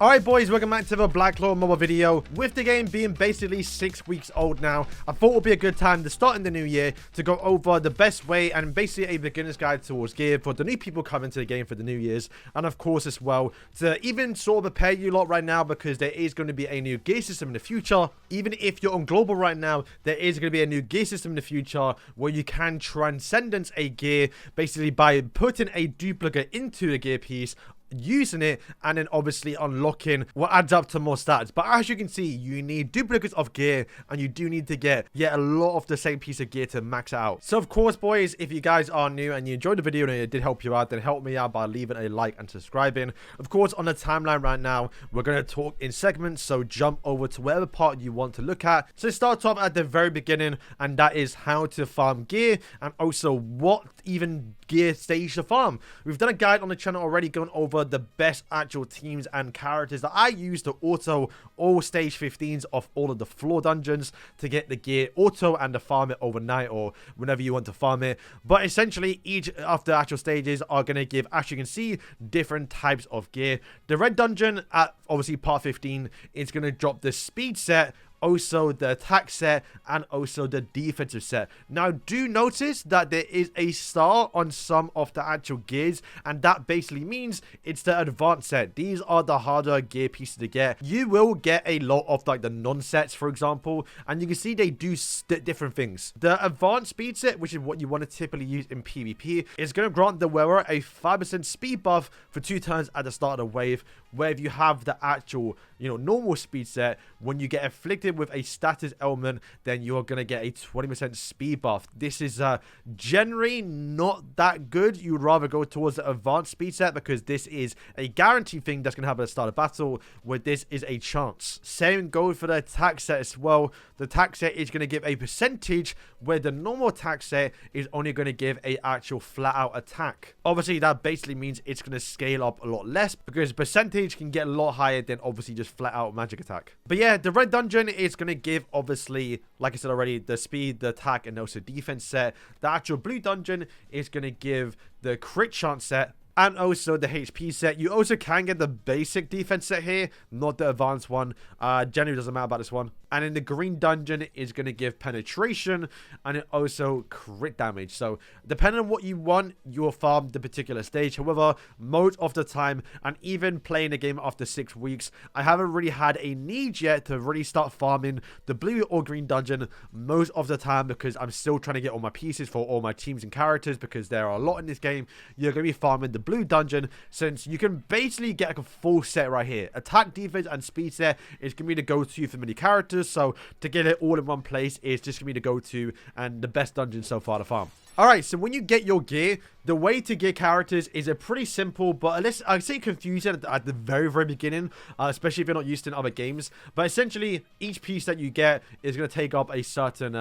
Alright boys, welcome back to the Black Claw mobile video. With the game being basically 6 weeks old now, I thought it would be a good time to start in the new year to go over the best way and basically a beginner's guide towards gear for the new people coming to the game for the New Year's. And of course as well, to even sort of prepare you lot right now because there is going to be a new gear system in the future. Even if you're on global right now, there is going to be a new gear system in the future where you can transcendence a gear basically by putting a duplicate into the gear piece, using it, and then obviously unlocking what adds up to more stats. But as you can see, you need duplicates of gear, and you do need to get a lot of the same piece of gear to max it out. So of course boys, if you guys are new and you enjoyed the video and it did help you out, then help me out by leaving a like and subscribing. Of course, on the timeline right now, we're going to talk in segments, so jump over to whatever part you want to look at. So start off at the very beginning, and that is how to farm gear, and also what even gear stage to farm. We've done a guide on the channel already going over the best actual teams and characters that I use to auto all stage 15s of all of the floor dungeons to get the gear auto and to farm it overnight or whenever you want to farm it. But essentially each of the actual stages are going to give, as you can see, different types of gear. The red dungeon at obviously part 15 is going to drop the speed set, also the attack set, and also the defensive set. Now do notice that there is a star on some of the actual gears, and that basically means it's the advanced set. These are the harder gear pieces to get. You will get a lot of like the non-sets, for example, and you can see they do different things. The advanced speed set, which is what you want to typically use in PvP, is going to grant the wearer a 5% speed buff for 2 turns at the start of the wave, where if you have the actual, normal speed set, when you get afflicted with a status element, then you're going to get a 20% speed buff. This is generally not that good. You would rather go towards the advanced speed set because this is a guaranteed thing that's going to happen at the start of battle, where this is a chance. Same goes for the attack set as well. The attack set is going to give a percentage, where the normal attack set is only going to give a actual flat out attack. Obviously that basically means it's going to scale up a lot less because percentage can get a lot higher than obviously just flat out magic attack. But yeah, the red dungeon is going to give, obviously, like I said already, the speed, the attack, and also defense set. The actual blue dungeon is going to give the crit chance set and also the HP set. You also can get the basic defense set here, not the advanced one. Generally doesn't matter about this one. And in the green dungeon is going to give penetration and it also crit damage. So depending on what you want, you'll farm the particular stage. However, most of the time, and even playing the game after 6 weeks, I haven't really had a need yet to really start farming the blue or green dungeon most of the time, because I'm still trying to get all my pieces for all my teams and characters, because there are a lot in this game. You're going to be farming the blue dungeon, since you can basically get like a full set right here. Attack, defense, and speed set is going to be the go-to for many characters. So to get it all in one place is just going to be the go-to and the best dungeon so far to farm. Alright, so when you get your gear, the way to get characters is a pretty simple, but I say confusing at the very, very beginning, especially if you're not used to in other games. But essentially, each piece that you get is going to take up a certain,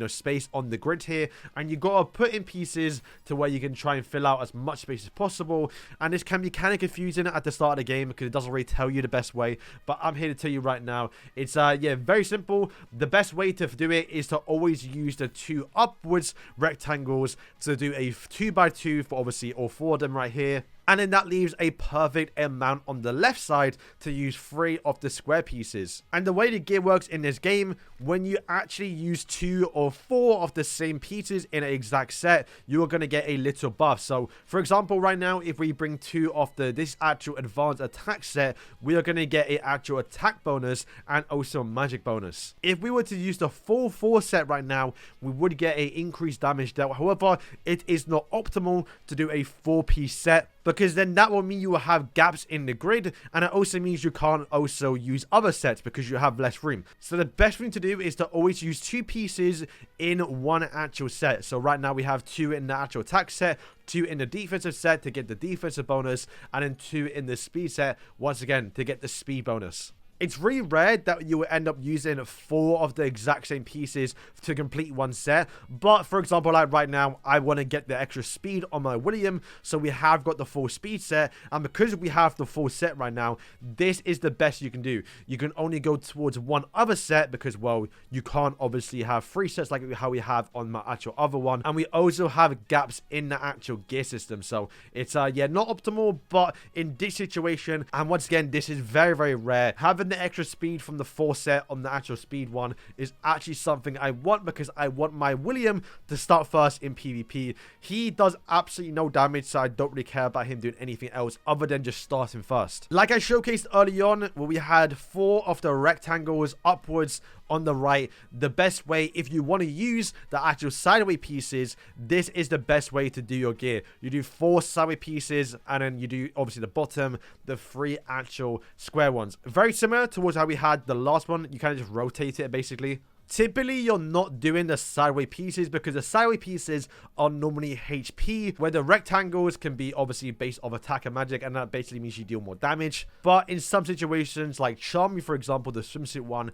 space on the grid here, and you got to put in pieces to where you can try and fill out as much space as possible. And this can be kind of confusing at the start of the game because it doesn't really tell you the best way. But I'm here to tell you right now, it's very simple. The best way to do it is to always use the 2 upwards rectangles to do a 2x2 for obviously all 4 of them right here. And then that leaves a perfect amount on the left side to use 3 of the square pieces. And the way the gear works in this game, when you actually use 2 or 4 of the same pieces in an exact set, you are going to get a little buff. So for example, right now, if we bring 2 of this actual advanced attack set, we are going to get an actual attack bonus and also magic bonus. If we were to use the full 4 set right now, we would get an increased damage dealt. However, it is not optimal to do a 4-piece set, because then that will mean you will have gaps in the grid, and it also means you can't also use other sets because you have less room. So the best thing to do is to always use 2 pieces in one actual set. So right now we have 2 in the actual attack set, 2 in the defensive set to get the defensive bonus, and then 2 in the speed set, once again, to get the speed bonus. It's really rare that you will end up using 4 of the exact same pieces to complete one set. But for example, like right now, I want to get the extra speed on my William, so we have got the full speed set. And because we have the full set right now, this is the best you can do. You can only go towards one other set because, well, you can't obviously have 3 sets like how we have on my actual other one. And we also have gaps in the actual gear system, so it's yeah, not optimal. But in this situation, and once again, this is very, very rare, having the extra speed from the 4 set on the actual speed one is actually something I want, because I want my William to start first in PvP. He does absolutely no damage, so I don't really care about him doing anything else other than just starting first. Like I showcased early on, where we had 4 of the rectangles upwards on the right, the best way, if you want to use the actual sideway pieces, this is the best way to do your gear. You do 4 sideway pieces, and then you do obviously the bottom, the 3 actual square ones. Very similar towards how we had the last one. You kind of just rotate it basically. Typically, you're not doing the sideway pieces because the sideway pieces are normally HP, where the rectangles can be obviously based off attack and magic, and that basically means you deal more damage. But in some situations, like Charmy, for example, the swimsuit one,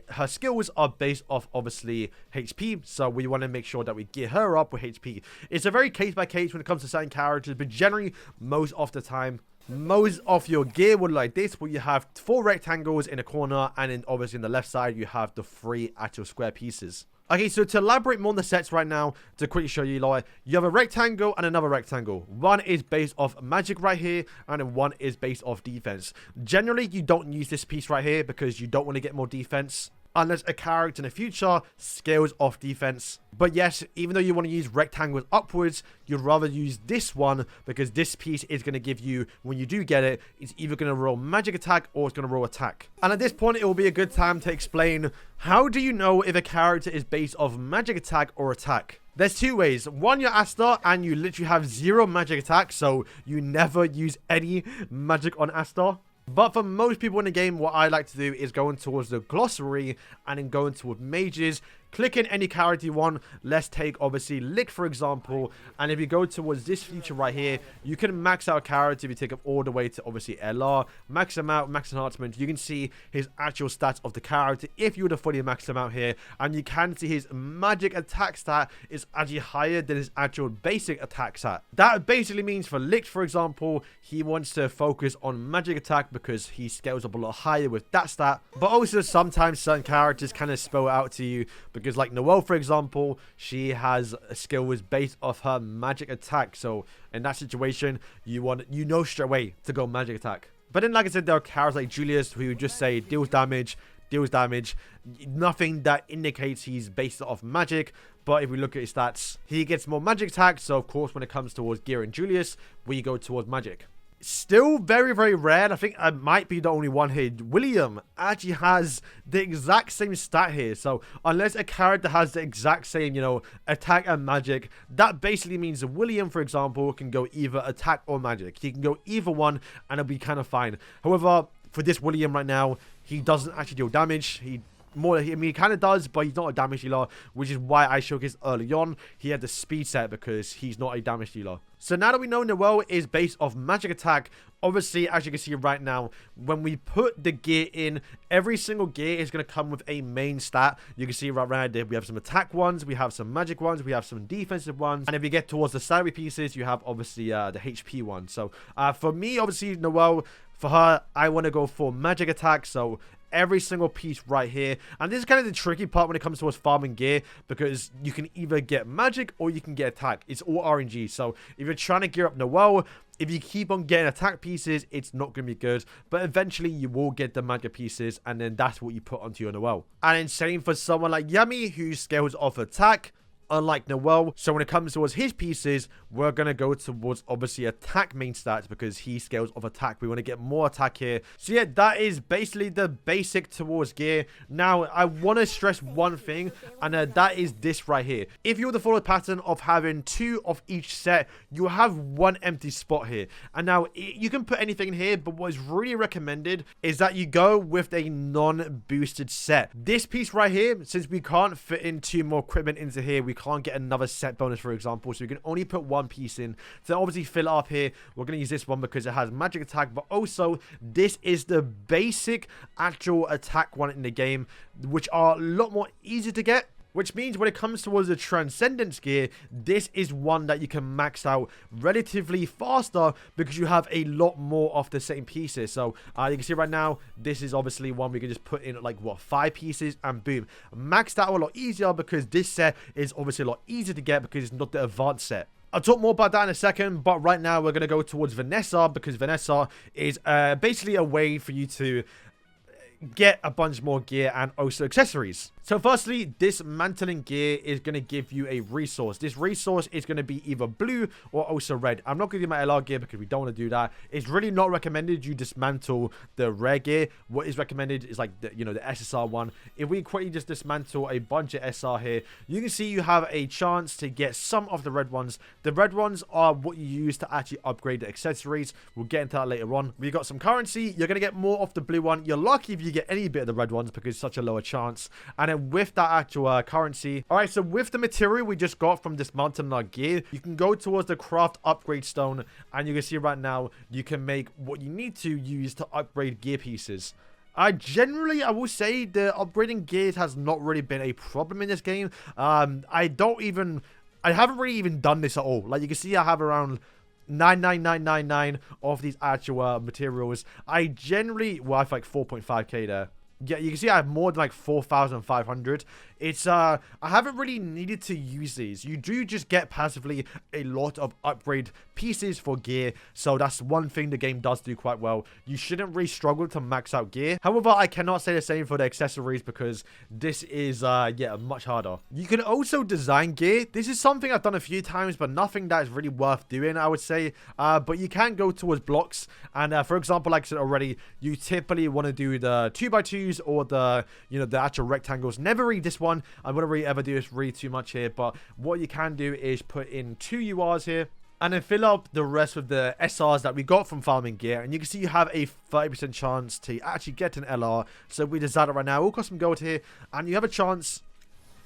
her skills are based off obviously HP, so we want to make sure that we gear her up with HP. It's a very case by case when it comes to certain characters, but generally, most of the time, most of your gear would like this, where you have 4 rectangles in a corner, and then obviously on the left side you have the 3 actual square pieces. Okay, so to elaborate more on the sets right now, to quickly show you, like, you have a rectangle and another rectangle. One is based off magic right here, and then one is based off defense. Generally, you don't use this piece right here because you don't want to get more defense, unless a character in the future scales off defense. But yes, even though you want to use rectangles upwards, you'd rather use this one, because this piece is going to give you, when you do get it, it's either going to roll magic attack or it's going to roll attack. And at this point, it will be a good time to explain, how do you know if a character is based off magic attack or attack? There's 2 ways. One, you're Asta and you literally have 0 magic attack, so you never use any magic on Asta. But for most people in the game, what I like to do is going towards the glossary and then going towards mages. Click in any character you want. Let's take obviously Lick, for example. And if you go towards this feature right here, you can max out a character. If you take him all the way to obviously LR, max him out, max enhancement, you can see his actual stats of the character if you would have fully maxed him out here. And you can see his magic attack stat is actually higher than his actual basic attack stat. That basically means for Lick, for example, he wants to focus on magic attack because he scales up a lot higher with that stat. But also sometimes certain characters kind of spell it out to you, because like Noelle, for example, she has a skill was based off her magic attack. So in that situation, you know straight away to go magic attack. But then, like I said, there are characters like Julius who just say deals damage, nothing that indicates he's based off magic. But if we look at his stats, he gets more magic attack. So of course, when it comes towards Gear and Julius, we go towards magic. Still very, very rare, and I think I might be the only one here. William actually has the exact same stat here. So unless a character has the exact same, you know, attack and magic, that basically means William, for example, can go either attack or magic. He can go either one and it'll be kind of fine. However, for this William right now, he doesn't actually deal damage. He kind of does, but he's not a damage dealer, which is why I showcased early on he had the speed set, because he's not a damage dealer. So now that we know Noelle is based off magic attack, obviously, as you can see right now, when we put the gear in, every single gear is going to come with a main stat. You can see right there, we have some attack ones, we have some magic ones, we have some defensive ones, and if you get towards the salary pieces, you have obviously the HP one. So for me, obviously, Noelle, for her, I want to go for magic attack, so every single piece right here. And this is kind of the tricky part when it comes towards farming gear, because you can either get magic or you can get attack. It's all RNG. So if you're trying to gear up Noelle, if you keep on getting attack pieces, it's not going to be good. But eventually you will get the magic pieces, and then that's what you put onto your Noelle. And then same for someone like Yummy, who scales off attack, unlike Noelle. So when it comes towards his pieces, we're going to go towards obviously attack main stats, because he scales off attack. We want to get more attack here. So yeah, that is basically the basic towards gear. Now, I want to stress one thing, and that is this right here. If you were to follow the pattern of having 2 of each set, you have 1 empty spot here. And now, you can put anything in here, but what is really recommended is that you go with a non-boosted set. This piece right here, since we can't fit in 2 more equipment into here, we can't get another set bonus, for example, so you can only put one piece in. So obviously fill it up here. We're going to use this one because it has magic attack, but also this is the basic actual attack one in the game, which are a lot more easy to get. Which means when it comes towards the Transcendence Gear, this is one that you can max out relatively faster because you have a lot more of the same pieces. So you can see right now, this is obviously one we can just put in like, what, 5 pieces and boom. Max that out a lot easier because this set is obviously a lot easier to get because it's not the advanced set. I'll talk more about that in a second, but right now we're going to go towards Vanessa because Vanessa is basically a way for you to get a bunch more gear and also accessories. So firstly, dismantling gear is going to give you a resource. This resource is going to be either blue or also red. I'm not going to do my LR gear because we don't want to do that. It's really not recommended you dismantle the rare gear. What is recommended is like the, the SSR one. If we quickly just dismantle a bunch of SR here, you can see you have a chance to get some of the red ones. The red ones are what you use to actually upgrade the accessories. We'll get into that later on. We got some currency. You're going to get more of the blue one. You're lucky if you get any bit of the red ones because it's such a lower chance. And then with that actual currency, all right, so with the material we just got from dismantling our gear, you can go towards the craft upgrade stone, and you can see right now you can make what you need to use to upgrade gear pieces. Generally, I will say the upgrading gears has not really been a problem in this game. I haven't really even done this at all. Like you can see, I have around 99999 of these actual materials. I generally, well, I have like 4.5k there. Yeah, you can see I have more than like 4,500. It's, I haven't really needed to use these. You do just get passively a lot of upgrade pieces for gear. So that's one thing the game does do quite well. You shouldn't really struggle to max out gear. However, I cannot say the same for the accessories because this is, yeah, much harder. You can also design gear. This is something I've done a few times, but nothing that is really worth doing, I would say. But you can go towards blocks. And for example, like I said already, you typically want to do the 2x2s or the, the actual rectangles. Never read this one. I wouldn't really ever do this really too much here, but what you can do is put in 2 URs here and then fill up the rest with the SRs that we got from farming gear. And you can see you have a 30% chance to actually get an LR. So we decided it right now. We'll cost some gold here, and you have a chance.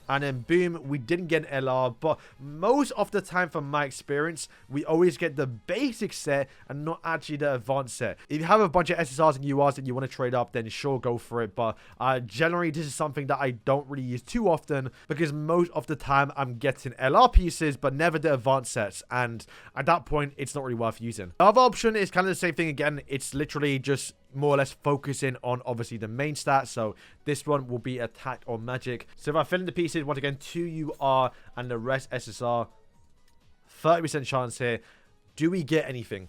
And then boom, we didn't get an LR, but most of the time from my experience, we always get the basic set and not actually the advanced set. If you have a bunch of SSRs and URs that you want to trade up, then sure, go for it. But generally, this is something that I don't really use too often because most of the time I'm getting LR pieces, but never the advanced sets. And at that point, it's not really worth using. The other option is kind of the same thing again. It's literally just more or less focusing on obviously the main stats. So this one will be attack or magic. So if I fill in the pieces, once again 2 UR and the rest SSR, 30% chance here. Do we get anything?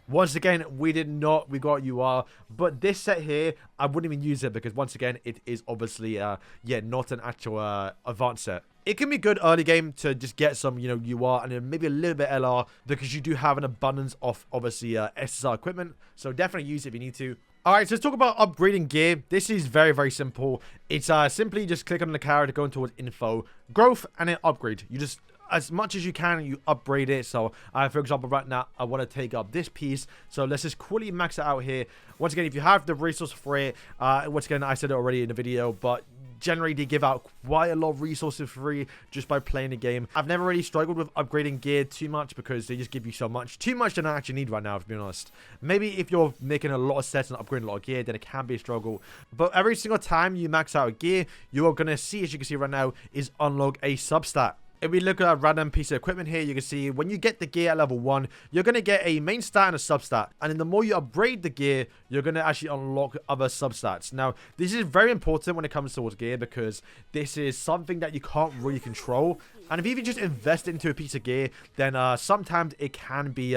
Once again, we did not. We got UR. But this set here, I wouldn't even use it because once again, it is obviously, yeah, not an actual advanced set. It can be good early game to just get some, UR and then maybe a little bit LR because you do have an abundance of, obviously, SSR equipment. So definitely use it if you need to. Alright, so let's talk about upgrading gear. This is very, very simple. It's simply just click on the character, going towards info, growth, and then upgrade. You just, as much as you can, you upgrade it. So, for example, right now, I want to take up this piece. So, let's just quickly max it out here. Once again, if you have the resource for it, once again, I said it already in the video, but generally they give out quite a lot of resources for free just by playing the game. I've never really struggled with upgrading gear too much because they just give you so much. Too much than I actually need right now, to be honest. Maybe if you're making a lot of sets and upgrading a lot of gear, then it can be a struggle. But every single time you max out a gear, you are going to see, as you can see right now, is unlock a substat. If we look at a random piece of equipment here, you can see when you get the gear at level 1, you're going to get a main stat and a substat. And then the more you upgrade the gear, you're going to actually unlock other substats. Now, this is very important when it comes towards gear because this is something that you can't really control. And if you even just invest into a piece of gear, then sometimes it can be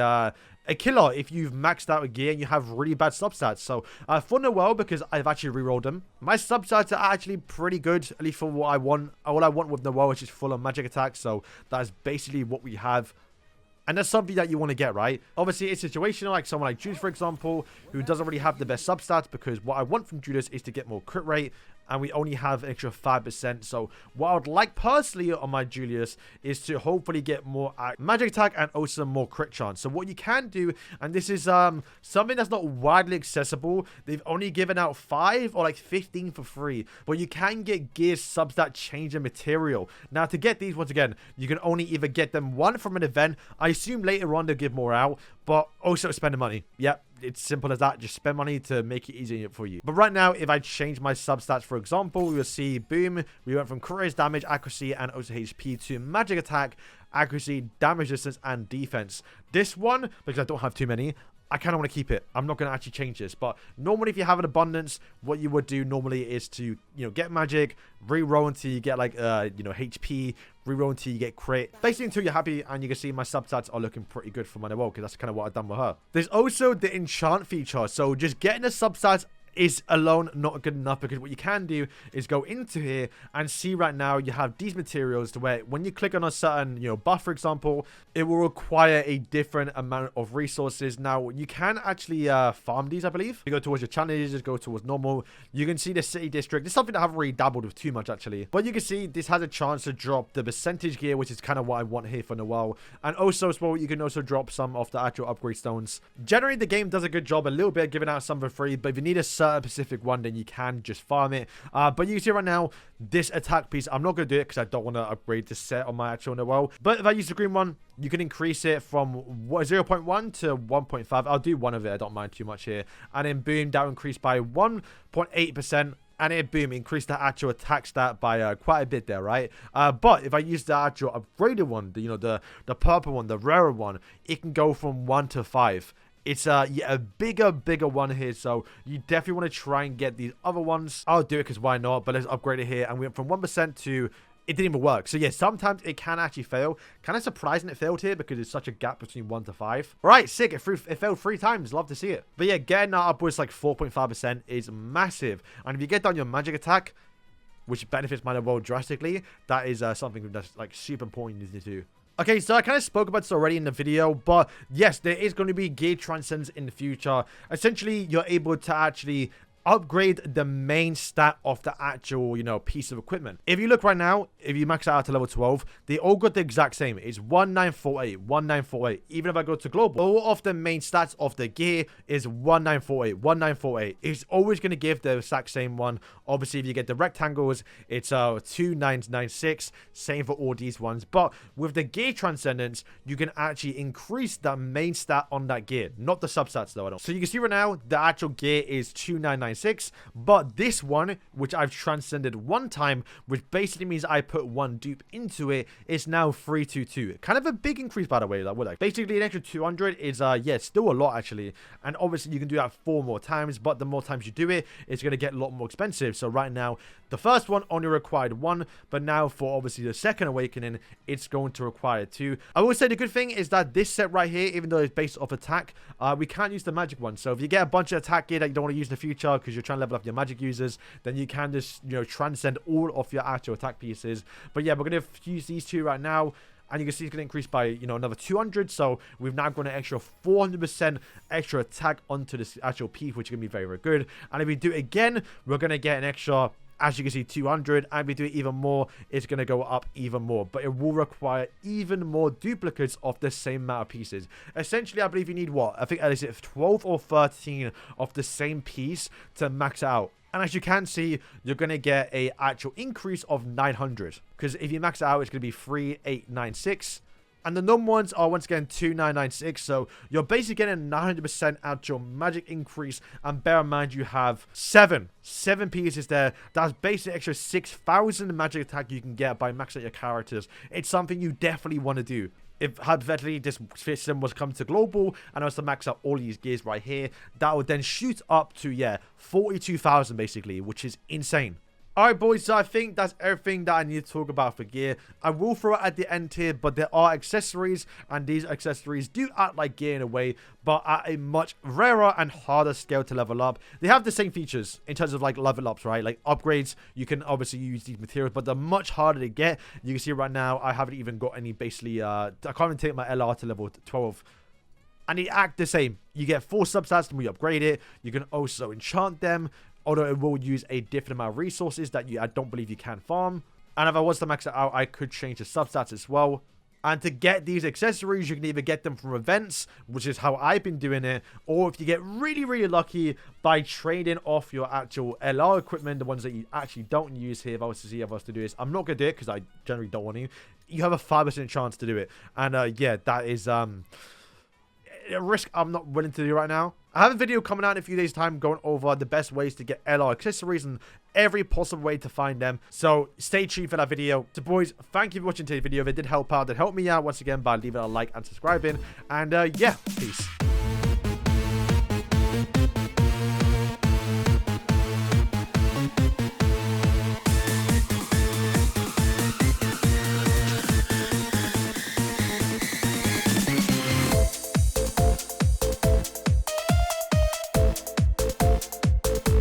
a killer if you've maxed out a gear and you have really bad substats. So for Noel, because I've actually rerolled them, my substats are actually pretty good, at least for what I want. All I want with Noel is just full on magic attack. So that is basically what we have. And that's something that you want to get, right? Obviously, it's situational, like someone like Judas, for example, who doesn't really have the best substats because what I want from Judas is to get more crit rate. and we only have an extra 5%. So what I would like personally on my Julius is to hopefully get more magic attack and also more crit chance. So what you can do, and this is something that's not widely accessible, they've only given out 5 or like 15 for free, but you can get gear subs that change the material. Now to get these, once again, you can only either get them one from an event. I assume later on they'll give more out, but also spend the money. Yep, it's simple as that. Just spend money to make it easier for you. But right now, if I change my substats, for example, we will see, boom, we went from crit damage, accuracy, and also HP to magic attack, accuracy, damage resistance, and defense. This one, because I don't have too many, I kind of want to keep it. I'm not going to actually change this. But normally, if you have an abundance, what you would do normally is to, get magic, reroll until you get like, HP, reroll until you get crit. Basically, until you're happy, and you can see my substats are looking pretty good for my Noelle, because that's kind of what I've done with her. There's also the enchant feature. So just getting the substats is alone not good enough, because what you can do is go into here and see right now you have these materials to where when you click on a certain buff, for example, it will require a different amount of resources. Now you can actually farm these, I believe. You go towards your challenges, just go towards normal. You can see the city district. This is something I haven't really dabbled with too much actually, but you can see this has a chance to drop the percentage gear, which is kind of what I want here for Noelle. And also as well, you can also drop some of the actual upgrade stones. Generally the game does a good job a little bit giving out some for free, but if you need a certain specific one, then you can just farm it. But you can see right now this attack piece, I'm not going to do it because I don't want to upgrade this set on my actual Noelle. But if I use the green one, you can increase it from 0.1 to 1.5. I'll do one of it, I don't mind too much here. And then boom, that will increase by 1.8%. And it, boom, increased the actual attack stat by quite a bit there, right? But if I use the actual upgraded one, the purple one, the rarer one, it can go from 1 to 5. It's a bigger one here, so you definitely want to try and get these other ones. I'll do it because why not, but let's upgrade it here. And we went from 1% to, it didn't even work. So yeah, sometimes it can actually fail. Kind of surprising it failed here because there's such a gap between 1 to 5. Right, sick, it failed 3 times. Love to see it. But yeah, getting that upwards like 4.5% is massive. And if you get down your magic attack, which benefits my Noelle drastically, that is something that's like super important you need to do. Okay, so I kind of spoke about this already in the video, but yes, there is going to be gear transcendence in the future. Essentially, you're able to actually upgrade the main stat of the actual, piece of equipment. If you look right now, if you max out to level 12, they all got the exact same. It's 1948, 1948. Even if I go to global, all of the main stats of the gear is 1948, 1948. It's always going to give the exact same one. Obviously, if you get the rectangles, it's 2996. Same for all these ones. But with the gear transcendence, you can actually increase the main stat on that gear. Not the substats though, I don't. So you can see right now, the actual gear is 2996. But this one, which I've transcended one time, which basically means I put one dupe into it, is now 322. Kind of a big increase, by the way. Basically, an extra 200 is, still a lot, actually. And obviously, you can do that 4 more times, but the more times you do it, it's going to get a lot more expensive. So right now, the first one only required 1, but now for obviously the second awakening, it's going to require 2. I will say the good thing is that this set right here, even though it's based off attack, we can't use the magic one. So if you get a bunch of attack gear that you don't want to use in the future because you're trying to level up your magic users, then you can just, transcend all of your actual attack pieces. But yeah, we're going to use these 2 right now. And you can see it's going to increase by, another 200. So we've now got an extra 400% extra attack onto this actual piece, which is going to be very, very good. And if we do it again, we're going to get an extra, as you can see, 200. And if we do it even more, it's going to go up even more. But it will require even more duplicates of the same amount of pieces. Essentially, I believe you need what? I think, is it 12 or 13 of the same piece to max out. And as you can see, you're going to get a actual increase of 900. Because if you max it out, it's going to be 3896. And the normal ones are once again 2996. So you're basically getting 900% actual magic increase. And bear in mind, you have 7 pieces there. That's basically extra 6,000 magic attack you can get by maxing out your characters. It's something you definitely want to do. If hypothetically this system was come to global and I was to max out all these gears right here, that would then shoot up to 42,000 basically, which is insane. Alright boys, so I think that's everything that I need to talk about for gear. I will throw it at the end here, but there are accessories, and these accessories do act like gear in a way, but at a much rarer and harder scale to level up. They have the same features in terms of like level ups, right? Like upgrades, you can obviously use these materials, but they're much harder to get. You can see right now, I haven't even got any basically, I can't even take my LR to level 12. And they act the same. You get 4 substats when we upgrade it. You can also enchant them. although it will use a different amount of resources that I don't believe you can farm. And if I was to max it out, I could change the substats as well. And to get these accessories, you can either get them from events, which is how I've been doing it, or if you get really, really lucky by trading off your actual LR equipment, the ones that you actually don't use here. If I was to see how else to do this, I'm not going to do it because I generally don't want to. You have a 5% chance to do it. And yeah, that is a risk I'm not willing to do right now. I have a video coming out in a few days' time going over the best ways to get LR accessories and every possible way to find them. So stay tuned for that video. So boys, thank you for watching today's video. If it did help out, then help me out once again by leaving a like and subscribing. And yeah, peace.